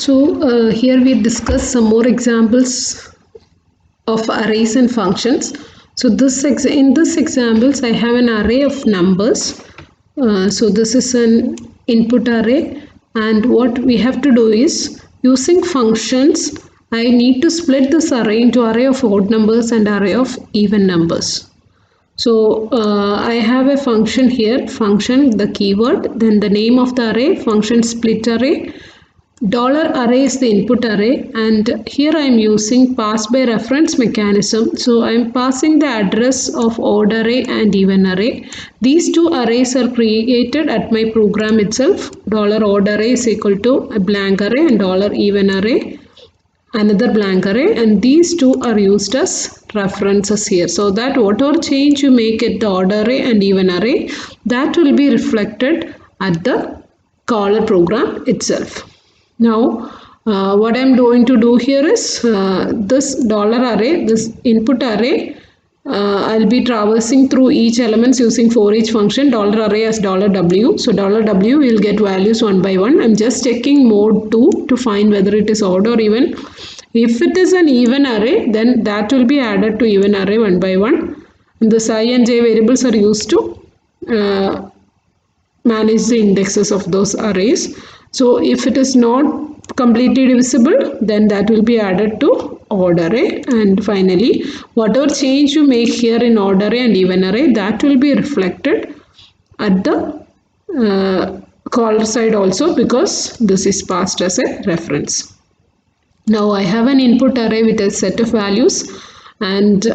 Here we discuss some more examples of arrays and functions. So in this examples, I have an array of numbers. So this is an input array, and what we have to do is using functions, I need to split this array into array of odd numbers and array of even numbers. So I have a function here, function, the keyword, then the name of the array, function split array. $array is the input array, and here I am using pass by reference mechanism. So I am passing the address of odd array and even array. These two arrays are created at my program itself. $odd array is equal to a blank array and $even array another blank array, and these two are used as references here, so that whatever change you make at the odd array and even array, that will be reflected at the caller program itself. Now what I'm going to do here is this $array, this input array, I'll be traversing through each elements using for each function. $array as $w. So $w will get values one by one. I'm just checking mode 2 to find whether it is odd or even. If it is an even array, then that will be added to even array one by one. And the I and j variables are used to manage the indexes of those arrays. So if it is not completely divisible, then that will be added to odd array, and finally whatever change you make here in odd array and even array, that will be reflected at the caller side also, because this is passed as a reference. Now I have an input array with a set of values, and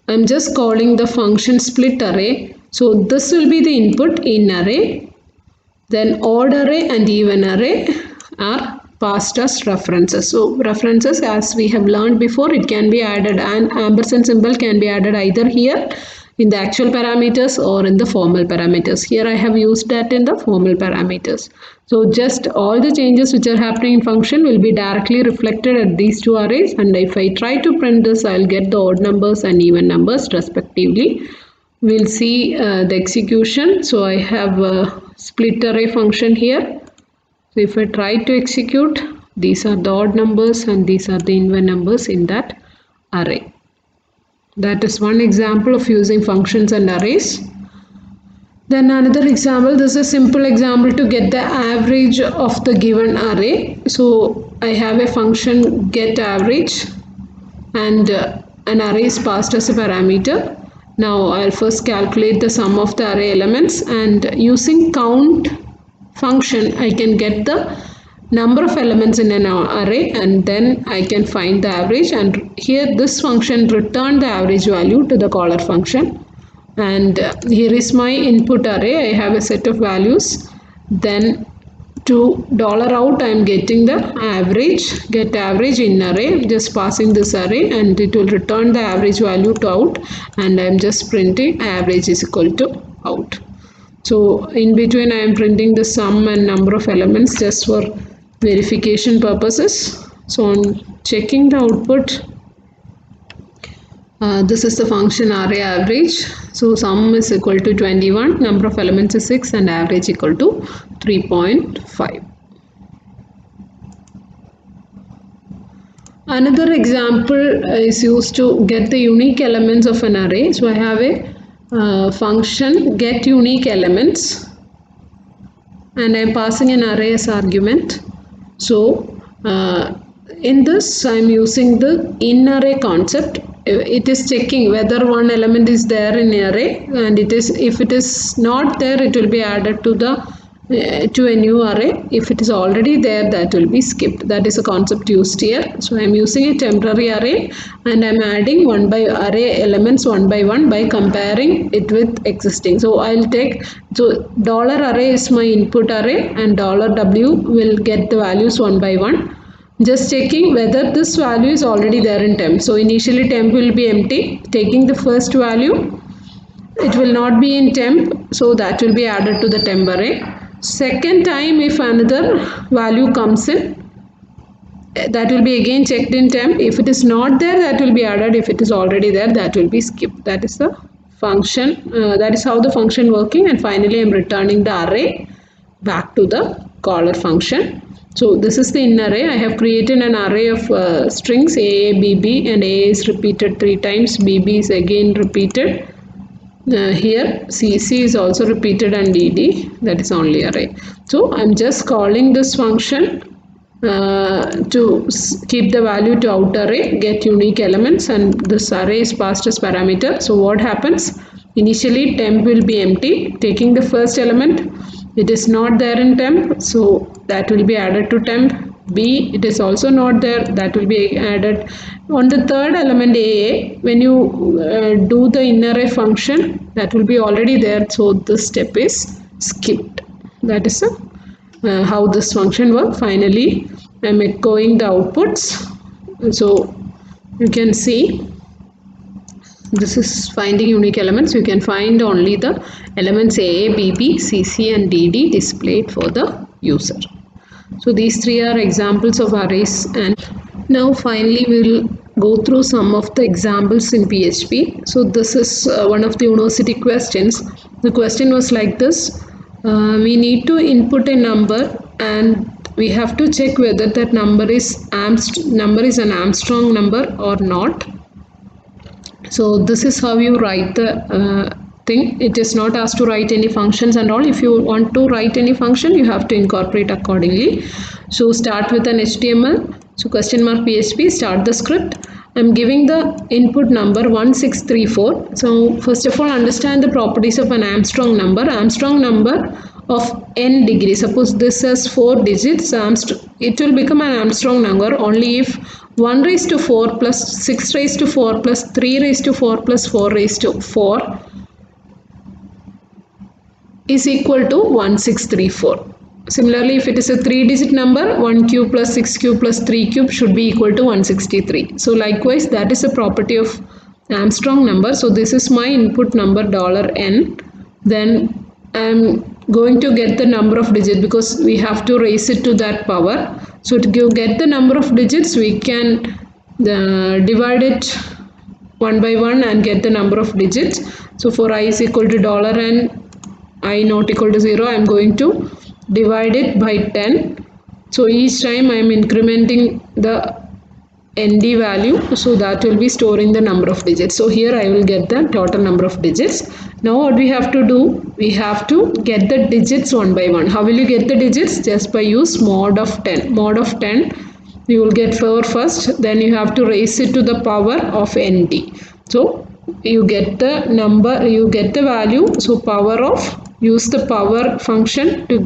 I'm just calling the function split array. So this will be the input in array, then odd array and even array are passed as references. So references, as we have learned before, it can be added, and ampersand symbol can be added either here in the actual parameters or in the formal parameters. Here I have used that in the formal parameters. So just all the changes which are happening in function will be directly reflected at these two arrays, and if I try to print this, I'll get the odd numbers and even numbers respectively. We'll see the execution. So I have a split array function here. So if I try to execute, these are the odd numbers and these are the even numbers in that array. That is one example of using functions and arrays. Then another example, this is a simple example to get the average of the given array. So I have a function get average, and an array is passed as a parameter. Now I'll first calculate the sum of the array elements, and using count function I can get the number of elements in an array, and then I can find the average, and here this function return the average value to the caller function. And here is my input array. I have a set of values. Then to $out I am getting the average, get average in array, just passing this array, and it will return the average value to out, and I am just printing average is equal to out. So in between I am printing the sum and number of elements just for verification purposes. So on checking the output, this is the function array average. So sum is equal to 21, number of elements is 6, and average equal to 3.5. Another example is used to get the unique elements of an array. So I have a function get unique elements, and I am passing an array as argument. So in this I am using the in array concept. It is checking whether one element is there in array, and if it is not there, it will be added to a new array. If it is already there, that will be skipped. That is a concept used here. So I am using a temporary array, and I am adding one by array elements one by one by comparing it with existing. So I'll take, so $array is my input array, and $w will get the values one by one. Just checking whether this value is already there in temp. So initially temp will be empty. Taking the first value, it will not be in temp, so that will be added to the temp array. Second time, if another value comes in, that will be again checked in temp. If it is not there, that will be added. If it is already there, that will be skipped. That is the function. That is how the function working, and finally I am returning the array back to the caller function. So this is the in array. I have created an array of strings AA, BB, and AA is repeated 3 times, BB is again repeated. Here CC is also repeated and DD, that is only array. So I'm just calling this function to keep the value to outer array, get unique elements, and this array is passed as parameter. So what happens? Initially temp will be empty, taking the first element, it is not there in temp, so that will be added to temp. B, it is also not there, that will be added. On the third element AA, when you do the in array function, that will be already there, so this step is skipped. That is how this function works. Finally, I am echoing the outputs. So you can see this is finding unique elements. You can find only the elements AA, BB, CC and DD displayed for the user. So these 3 are examples of arrays, and now finally we will go through some of the examples in PHP. So this is one of the university questions. The question was like this. We need to input a number and we have to check whether that number is an Armstrong number or not. So this is how you write the thing. It is not asked to write any functions and all. If you want to write any function, you have to incorporate accordingly. So start with an HTML. So question mark PHP, start the script. I'm giving the input number 1634. So first of all, understand the properties of an Armstrong number. Armstrong number of n degree. Suppose this has 4 digits. It will become an Armstrong number only if 1 raised to 4 plus 6 raised to 4 plus 3 raised to 4 plus 4 raised to 4 is equal to 1634. Similarly, if it is a 3-digit number, 1 cube plus 6 cube plus 3 cube should be equal to 163. So likewise, that is a property of Armstrong number. So this is my input number $n. Then I am going to get the number of digits because we have to raise it to that power. So to get the number of digits, we can divide it one by one and get the number of digits. So for I is equal to $n, I not equal to 0, I am going to divide it by 10. So each time I am incrementing the ND value, so that will be storing the number of digits. So here I will get the total number of digits. Now what we have to do, we have to get the digits one by one. How will you get the digits? Just by use mod of 10. Mod of 10, you will get 4 first, then you have to raise it to the power of ND. So you get the number, you get the value, so power of, use the power function to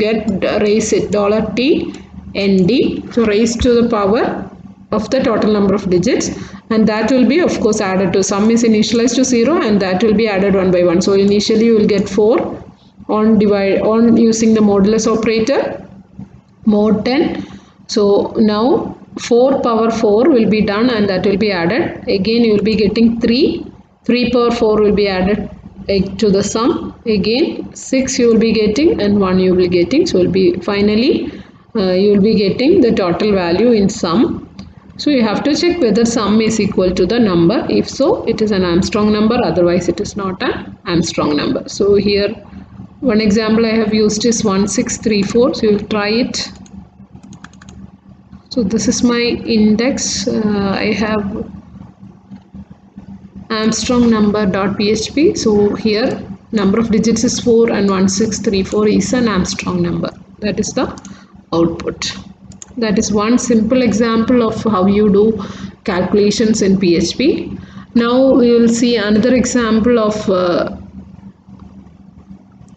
raise it, $T ND, so raise to the power of the total number of digits, and that will be of course added to, sum is initialized to 0 and that will be added one by one. So initially you will get 4 on using the modulus operator, mod 10. So now 4 power 4 will be done and that will be added. Again you will be getting 3 power 4 will be added to the sum. Again 6 you will be getting and 1 you will be getting. So will be finally you will be getting the total value in sum. So you have to check whether sum is equal to the number. If so, it is an Armstrong number, otherwise it is not an Armstrong number. So here one example I have used is 1634. So you will try it. So this is my index. I have Armstrong number.php. So here number of digits is 4 and 1634 is an Armstrong number. That is the output. That is one simple example of how you do calculations in PHP. Now we will see another example of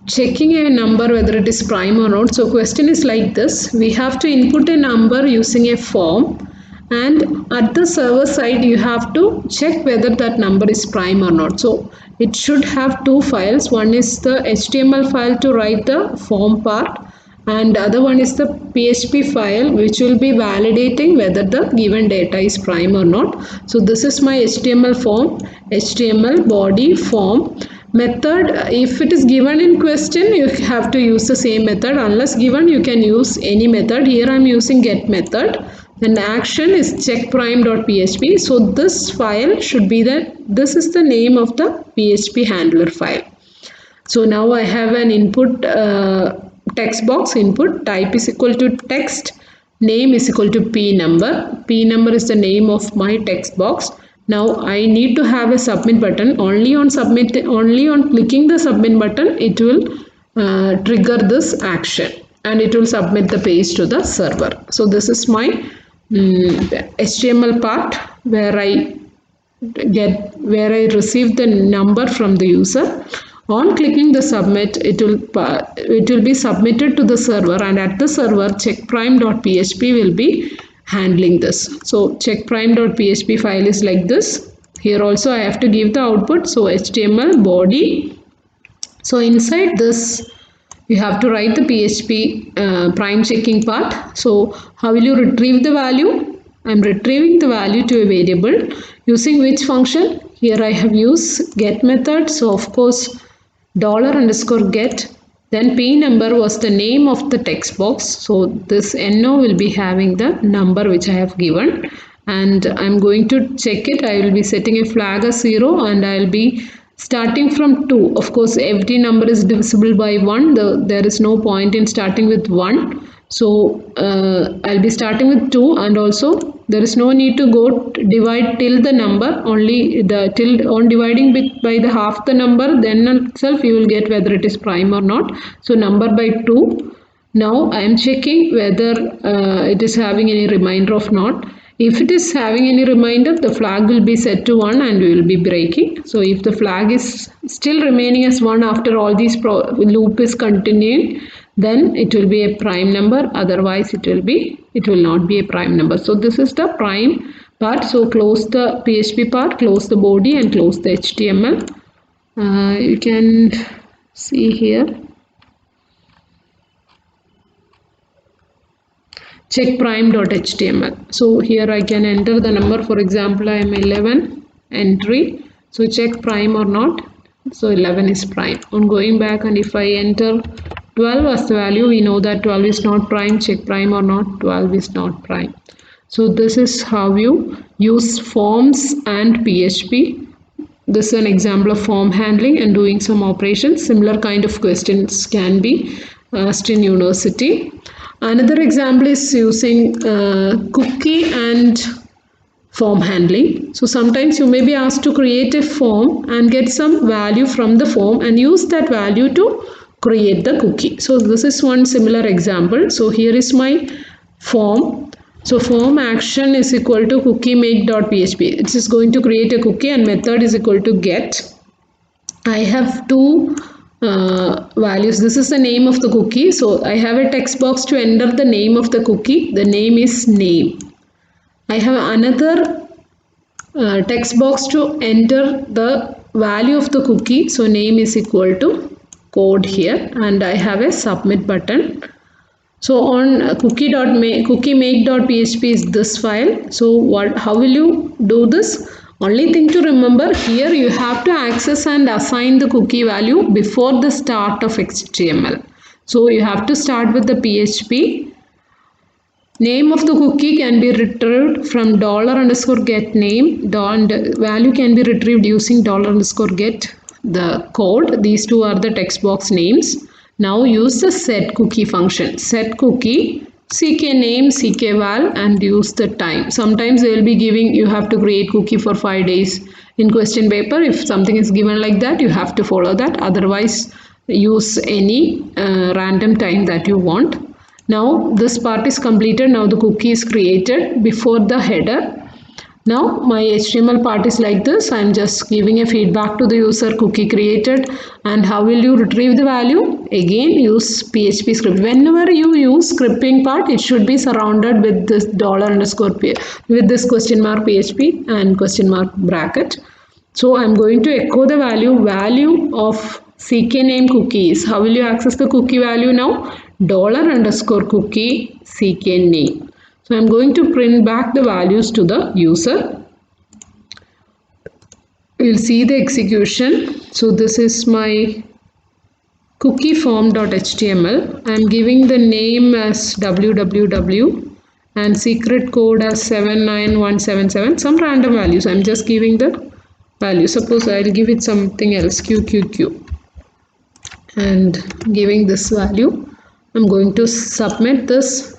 checking a number whether it is prime or not. So question is like this. We have to input a number using a form, and at the server side you have to check whether that number is prime or not. So it should have 2 files. One is the HTML file to write the form part, and the other one is the PHP file which will be validating whether the given data is prime or not. So this is my HTML form, HTML body form. Method, if it is given in question, you have to use the same method. Unless given, you can use any method. Here I am using get method. And action is checkprime.php. So this file should be this is the name of the PHP handler file. So now I have an input text box input, type is equal to text, name is equal to p number is the name of my text box. Now I need to have a submit button. Only on clicking the submit button it will trigger this action and it will submit the page to the server. So this is my HTML part where I receive the number from the user. On clicking the submit, it will be submitted to the server, and at the server checkprime.php will be handling this. So checkprime.php file is like this. Here also I have to give the output. So HTML body. So inside this you have to write the PHP prime checking part. So how will you retrieve the value? I am retrieving the value to a variable using which function? Here I have used get method. So of course $_get, then p number was the name of the text box. So this no will be having the number which I have given, and I'm going to check it. I will be setting a flag as 0 and I will be starting from 2. Of course every number is divisible by 1. There is no point in starting with 1. So I'll be starting with 2, and also there is no need to go divide till the number, only the till on dividing by the half the number, then itself you will get whether it is prime or not. So number by 2. Now I am checking whether it is having any remainder or not. If it is having any remainder, the flag will be set to 1 and we will be breaking. So if the flag is still remaining as 1 after all these loop is continuing, then it will be a prime number, otherwise it will not be a prime number. So this is the prime part. So close the PHP part, close the body and close the HTML. You can see here checkprime.html. So here I can enter the number. For example, I am 11 entry. So check prime or not. So 11 is prime. On going back, and if I enter 12 as the value, we know that 12 is not prime. Check prime or not. 12 is not prime. So this is how you use forms and PHP. This is an example of form handling and doing some operations. Similar kind of questions can be asked in university. Another example is using cookie and form handling. So sometimes you may be asked to create a form and get some value from the form and use that value to create the cookie. So this is one similar example. So here is my form. So form action is equal to cookie make.php. It is going to create a cookie and method is equal to get. I have two values. This is the name of the cookie. So I have a text box to enter the name of the cookie. The name is name. I have another text box to enter the value of the cookie. So name is equal to code here, and I have a submit button. So on cookie make.php is this file. So how will you do this? Only thing to remember, here you have to access and assign the cookie value before the start of HTML. So you have to start with the PHP. Name of the cookie can be retrieved from $_get name, and value can be retrieved using $_get the code. These two are the text box names. Now use the set cookie function. Set cookie, ck name, ck val, and use the time. Sometimes they will be giving you have to create cookie for 5 days in question paper. If something is given like that, you have to follow that. Otherwise, use any random time that you want. Now this part is completed. Now the cookie is created before the header. Now my HTML part is like this. I am just giving a feedback to the user, cookie created, and how will you retrieve the value? Again use PHP script. Whenever you use scripting part, it should be surrounded with this $_ with this question mark PHP and question mark bracket. So I am going to echo the value of ck name cookies. How will you access the cookie value now? $_cookie ck name. So I am going to print back the values to the user. You will see the execution. So this is my cookie form.html. I am giving the name as www and secret code as 79177. Some random values. I am just giving the value. Suppose I will give it something else, QQQ, and giving this value. I'm going to submit this.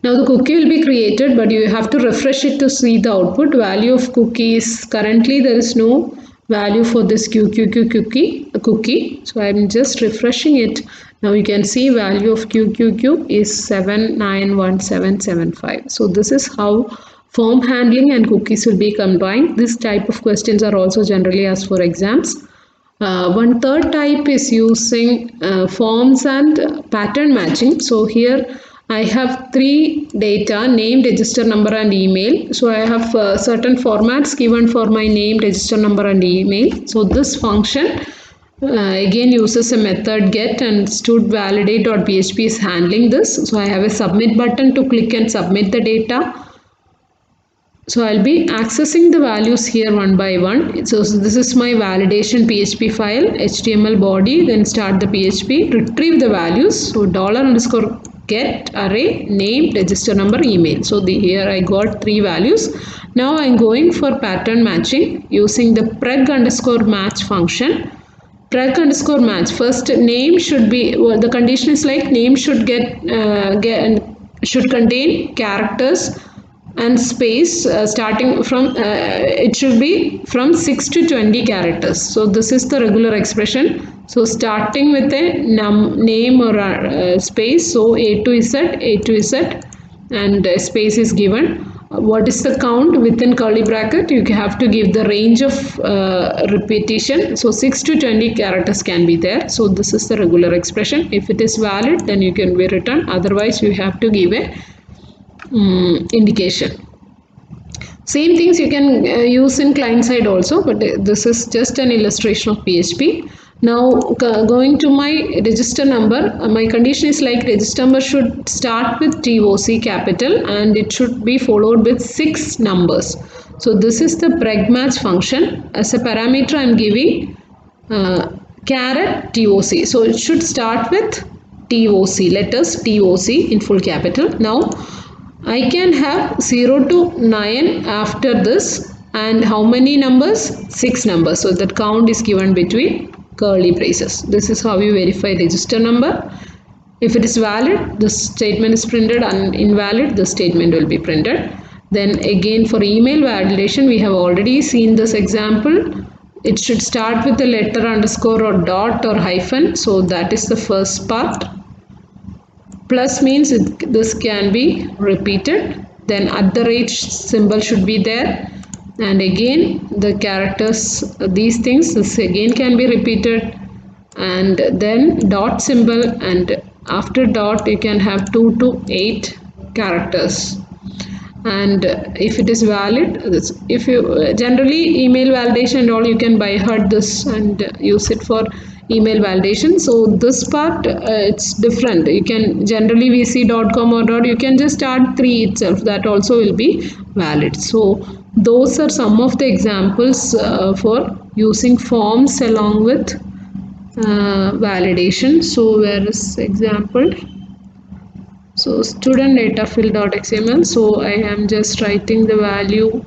Now the cookie will be created, but you have to refresh it to see the output. Value of cookies. Currently there is no value for this cookie. So I'm just refreshing it. Now you can see value of QQQ is 791775. So this is how form handling and cookies will be combined. This type of questions are also generally asked for exams. One third type is using forms and pattern matching. So here I have three data: name, register number and email. So I have certain formats given for my name, register number and email. So this function again uses a method get and studvalidate.php is handling this. So I have a submit button to click and submit the data. So I'll be accessing the values here one by one. So this is my validation PHP file, HTML body, then start the PHP, retrieve the values. So $_get array, name, register number, email. So here I got three values. Now I'm going for pattern matching using the preg_match function. Preg_match. First name should be, well, the condition is like name should should contain characters and space starting from it should be from 6 to 20 characters. So this is the regular expression. So starting with a name or a space, so A to Z and space is given. What is the count within curly bracket? You have to give the range of repetition. So 6 to 20 characters can be there. So this is the regular expression. If it is valid, then you can be written. Otherwise you have to give a indication. Same things you can use in client side also, but this is just an illustration of PHP. Now going to my register number, my condition is like register number should start with TOC capital and it should be followed with 6 numbers. So this is the preg_match function. As a parameter I am giving caret TOC. So it should start with TOC, letters TOC in full capital. Now I can have 0 to 9 after this, and how many numbers? 6 numbers. So that count is given between curly braces. This is how you verify register number. If it is valid, the statement is printed, and invalid, the statement will be printed. Then again for email validation, we have already seen this example. It should start with the letter underscore or dot or hyphen. So that is the first part. Plus means this can be repeated. Then @ symbol should be there. And again the characters, these things, this again can be repeated. And then dot symbol, and after dot you can have 2 to 8 characters. And if it is valid, if you generally email validation and all, you can by heart this and use it for email validation. So this part it's different. You can generally vc.com or dot, you can just add 3 itself, that also will be valid. So those are some of the examples for using forms along with validation. So where is example? So student data fill.xml. So I am just writing the value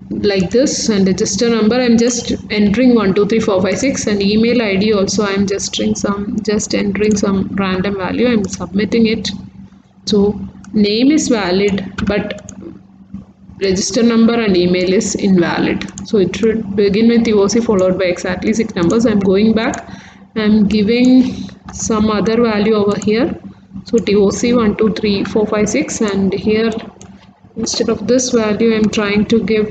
like this, and register number I'm just entering 1 2 3 4 5 6, and email ID also I'm just entering some random value. I'm submitting it. So name is valid, but register number and email is invalid. So it should begin with TOC followed by exactly 6 numbers. I'm going back, I'm giving some other value over here. So TOC 1 2 3 4 5 6, and here instead of this value I'm trying to give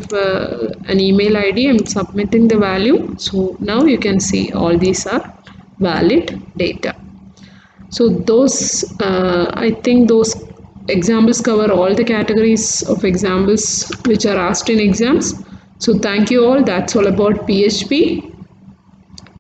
an email ID. I'm submitting the value. So now you can see all these are valid data. So those I think those examples cover all the categories of examples which are asked in exams. So thank you all. That's all about PHP.